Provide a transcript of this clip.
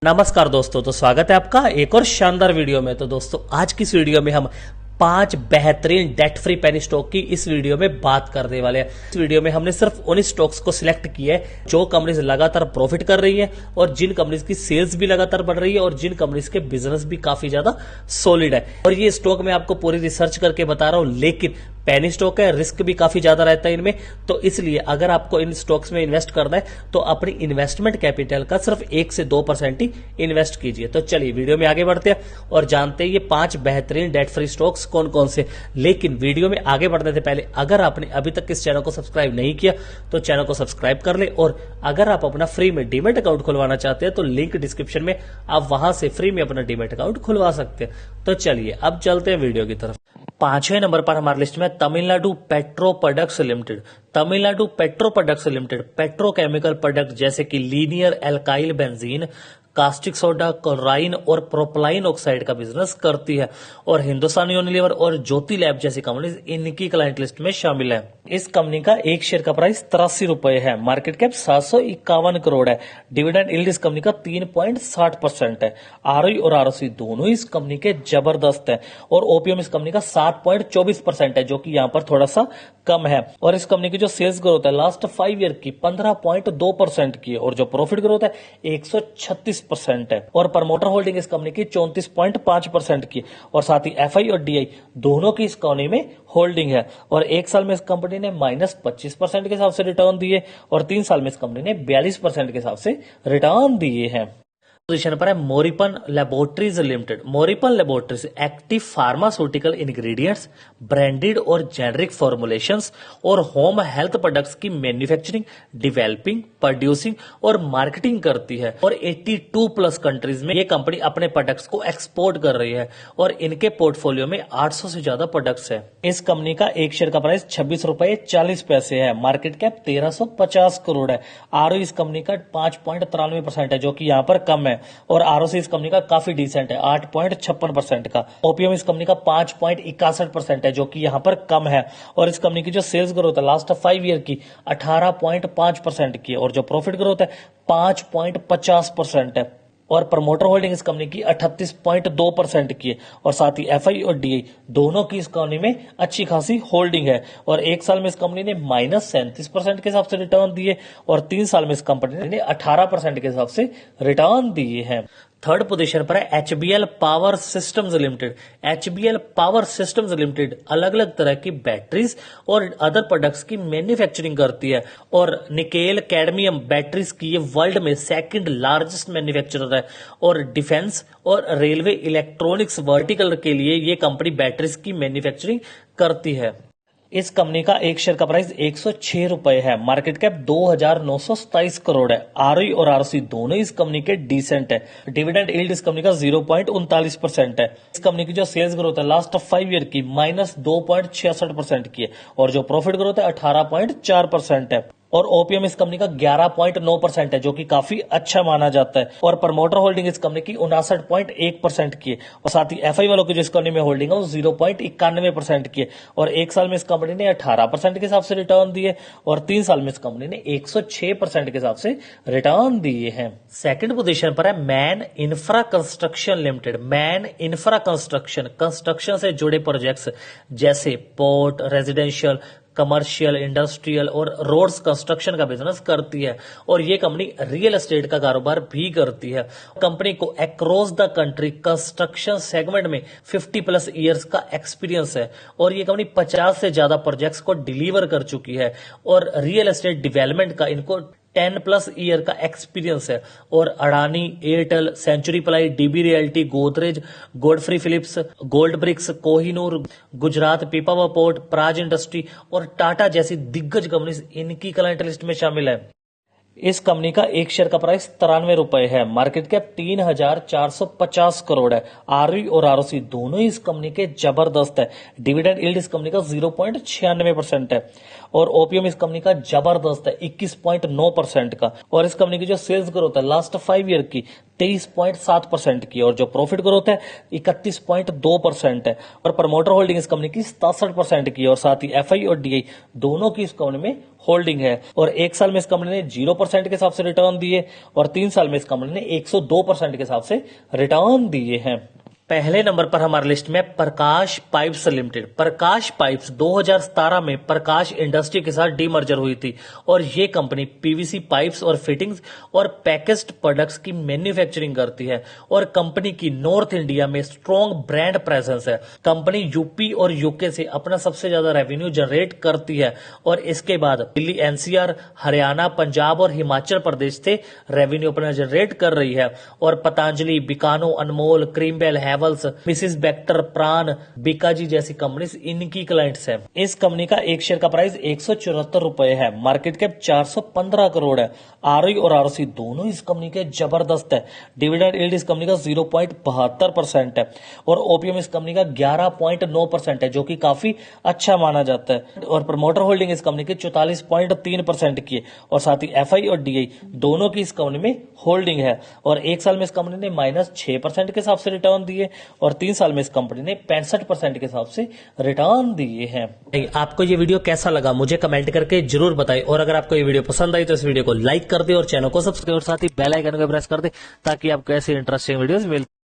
नमस्कार दोस्तों, तो स्वागत है आपका एक और शानदार वीडियो में। तो दोस्तों आज की इस वीडियो में हम 5 बेहतरीन डेट फ्री पेनी स्टॉक की इस वीडियो में बात करने वाले हैं। इस वीडियो में हमने सिर्फ उन स्टॉक्स को सिलेक्ट किया है जो कंपनीज लगातार प्रॉफिट कर रही है और जिन कंपनीज की सेल्स भी लगातार बढ़ रही है और जिन कंपनीज के बिजनेस भी काफी ज्यादा सॉलिड है। और ये स्टॉक मैं आपको पूरी रिसर्च करके बता रहा हूं, लेकिन पेनी स्टॉक है, रिस्क भी काफी ज्यादा रहता है इनमें। तो इसलिए अगर आपको इन स्टॉक्स में इन्वेस्ट करना है तो अपनी इन्वेस्टमेंट कैपिटल का सिर्फ 1 से 2% ही इन्वेस्ट कीजिए। तो चलिए वीडियो में आगे बढ़ते हैं और जानते हैं ये 5 बेहतरीन डेट फ्री स्टॉक्स कौन कौन से। लेकिन वीडियो में आगे बढ़ने से पहले अगर आपने अभी तक इस चैनल को सब्सक्राइब नहीं किया तो चैनल को सब्सक्राइब कर ले, और अगर आप अपना फ्री में डीमेट अकाउंट खुलवाना चाहते हैं तो लिंक डिस्क्रिप्शन में, आप वहां से फ्री में अपना डीमेट अकाउंट खुलवा सकते हैं। तो चलिए अब चलते हैं वीडियो की तरफ। 5वें नंबर पर हमारी लिस्ट में Tamil Nadu petro products limited. Tamil Nadu petro products limited petrochemical product जैसे कि linear alkyl benzene, caustic soda, chlorine और प्रोपलाइन ऑक्साइड का बिजनेस करती है। और हिंदुस्तान यूनिलीवर और ज्योति लैब जैसी कंपनीज इनकी क्लाइंट लिस्ट में शामिल है। इस कंपनी का एक शेयर का प्राइस 83 रुपए है। मार्केट कैप 751 करोड़ है। डिविडेंड यील्ड इस कंपनी का 3.60% है। आरओई और आरओसी दोनों इस कंपनी के जबरदस्त है। और ओपीएम इस कंपनी का 7.24% है, जो कि यहाँ पर थोड़ा सा कम है। और इस कंपनी की जो सेल्स ग्रोथ है लास्ट 5 ईयर की 15.2% की है, और जो प्रॉफिट ग्रोथ है 136% है। और प्रमोटर होल्डिंग इस कंपनी की 34.5% की, और साथ ही एफआई और डीआई दोनों की इस कंपनी में होल्डिंग है। और एक साल में इस कंपनी ने -25% के हिसाब से रिटर्न दिए, और 3 साल में इस कंपनी ने 42% के हिसाब से रिटर्न दिए हैं। पोजीशन पर है Morepen laboratories limited. Morepen laboratories active pharmaceutical ingredients, branded और जेनरिक फॉर्मुलेशंस और होम हेल्थ प्रोडक्ट्स की मैन्युफैक्चरिंग, डेवलपिंग, प्रोड्यूसिंग और मार्केटिंग करती है। और 82 प्लस कंट्रीज में ये कंपनी अपने प्रोडक्ट्स को एक्सपोर्ट कर रही है, और इनके पोर्टफोलियो में 800 से ज्यादा प्रोडक्ट्स है। इस कंपनी का एक शेयर का प्राइस 26 रुपए 40 पैसे है। मार्केट कैप 1350 करोड़ है। आरओई इस कंपनी का 5.93% है, जो कि यहाँ पर कम है। और आरओसी इस कंपनी का काफी डिसेंट है, 8.56% का। ओपीएम इस कंपनी का 5.61% है, जो कि यहाँ पर कम है। और इस कंपनी की जो सेल्स ग्रोथ है लास्ट 5 ईयर की 18.5% की है, और जो प्रॉफिट ग्रोथ है 5.50% है। और प्रमोटर होल्डिंग इस कंपनी की 38.2% की है, और साथ ही एफआई और डीआई दोनों की इस कंपनी में अच्छी खासी होल्डिंग है। और एक साल में इस कंपनी ने -37% के हिसाब से रिटर्न दिए, और 3 साल में इस कंपनी ने 18% के हिसाब से रिटर्न दिए हैं। थर्ड पोजीशन पर है HBL power systems limited. HBL power systems limited अलग अलग तरह की बैटरीज और अदर प्रोडक्ट्स की मैन्युफैक्चरिंग करती है, और निकेल कैडमियम बैटरीज की ये वर्ल्ड में सेकंड लार्जेस्ट मैन्युफैक्चरर है। और डिफेंस और रेलवे इलेक्ट्रॉनिक्स वर्टिकल के लिए ये कंपनी बैटरीज की मैन्युफैक्चरिंग करती है। इस कंपनी का एक शेयर का प्राइस 106 रुपए है। मार्केट कैप 2927 करोड़ है। आरओई और आरओसी दोनों इस कंपनी के डिसेंट है। डिविडेंड यील्ड इस कंपनी का 0.39% है। इस कंपनी की जो सेल्स ग्रोथ है लास्ट 5 ईयर की -2.66% की है, और जो प्रॉफिट ग्रोथ है 18.4% है। और ओपीएम इस कंपनी का 11.9% है, जो कि काफी अच्छा माना जाता है। और प्रमोटर होल्डिंग इस कंपनी की 59.1% की है, और साथ ही एफआई वालों की जो इस कंपनी में होल्डिंग है वो 0.91% की है। और एक साल में इस कंपनी ने 18% के हिसाब से रिटर्न दिए, और 3 साल में इस कंपनी ने 106% के हिसाब से रिटर्न दिए हैं। सेकंड पोजीशन पर है man infra construction limited. Man infra construction से जुड़े प्रोजेक्ट्स जैसे पोर्ट, रेजिडेंशियल, कमर्शियल, इंडस्ट्रियल और रोड्स कंस्ट्रक्शन का बिजनेस करती है। और ये कंपनी रियल एस्टेट का कारोबार भी करती है। कंपनी को across the country construction segment में 50+ ईयर्स का एक्सपीरियंस है, और ये कंपनी 50 से ज्यादा प्रोजेक्ट्स को डिलीवर कर चुकी है। और रियल एस्टेट डेवलपमेंट का इनको 10+ ईयर का एक्सपीरियंस है। और Adani, Airtel, Century Ply, DB Realty, Godrej, Godfrey Phillips, Gold Bricks, Kohinoor, Gujarat Pipavav port, Praj industry और टाटा जैसी दिग्गज कंपनीज इनकी क्लाइंट लिस्ट में शामिल है। इस कंपनी का एक शेयर का प्राइस 93 रुपए है। मार्केट कैप 3450 करोड़ है। आरओई और आरओसी दोनों इस कंपनी के जबरदस्त है। डिविडेंड यील्ड इस कंपनी का 0.96% है। और ओपीएम इस कंपनी का जबरदस्त है 21.9% का, और इस कंपनी की जो सेल्स ग्रोथ है लास्ट 5 ईयर की 23.7% की, और जो प्रॉफिट ग्रोथ है 31.2% है, और प्रमोटर होल्डिंग इस कंपनी की 67% की, और साथ ही एफआई और डीआई दोनों की इस कंपनी में होल्डिंग है। और 1 साल में इस कंपनी ने 0% के हिसाब से रिटर्न दिए, और 3 साल में इस कंपनी ने 102% के हिसाब से रिटर्न दिए हैं। पहले नंबर पर हमारे लिस्ट में प्रकाश पाइप्स लिमिटेड। प्रकाश पाइप्स 2017 में प्रकाश इंडस्ट्री के साथ डीमर्जर हुई थी, और ये कंपनी पीवीसी पाइप्स और फिटिंग्स और पैकेज्ड प्रोडक्ट्स की मैन्युफैक्चरिंग करती है, और कंपनी की नॉर्थ इंडिया में स्ट्रॉन्ग ब्रांड प्रेजेंस है। कंपनी यूपी और यूके से अपना सबसे ज्यादा रेवेन्यू जनरेट करती है, और इसके बाद दिल्ली, एनसीआर, हरियाणा, पंजाब और हिमाचल प्रदेश से रेवेन्यू अपना जनरेट कर रही है। और पतंजलि, बिकानो, अनमोल, क्रीमबेल, मिसिस बेक्टर, प्राण, बीकाजी जैसी कंपनीज इनकी क्लाइंट्स है। इस कंपनी का एक शेयर का प्राइस 174 रुपए है, मार्केट कैप 415 करोड़ है। आरओई और आरओसी दोनों इस कंपनी के जबरदस्त है। डिविडेंड यील्ड इस कंपनी का 0.72% है, और ओपीएम इस कंपनी का 11.9% है, जो कि काफी अच्छा माना जाता है। और प्रमोटर होल्डिंग इस कंपनी की 44.3% की है, और साथ ही एफआई और डीआई दोनों की इस कंपनी में होल्डिंग है। और 1 साल में इस कंपनी ने -6% के हिसाब से रिटर्न दिए, और 3 साल में इस कंपनी ने 65% के हिसाब से रिटर्न दिए हैं। आपको ये वीडियो कैसा लगा मुझे कमेंट करके जरूर बताइए, और अगर आपको ये वीडियो पसंद आई तो इस वीडियो को लाइक कर दे और चैनल को सब्सक्राइब और साथ ही बेल आइकन को प्रेस कर दे, ताकि आपको ऐसे इंटरेस्टिंग वीडियोस मिल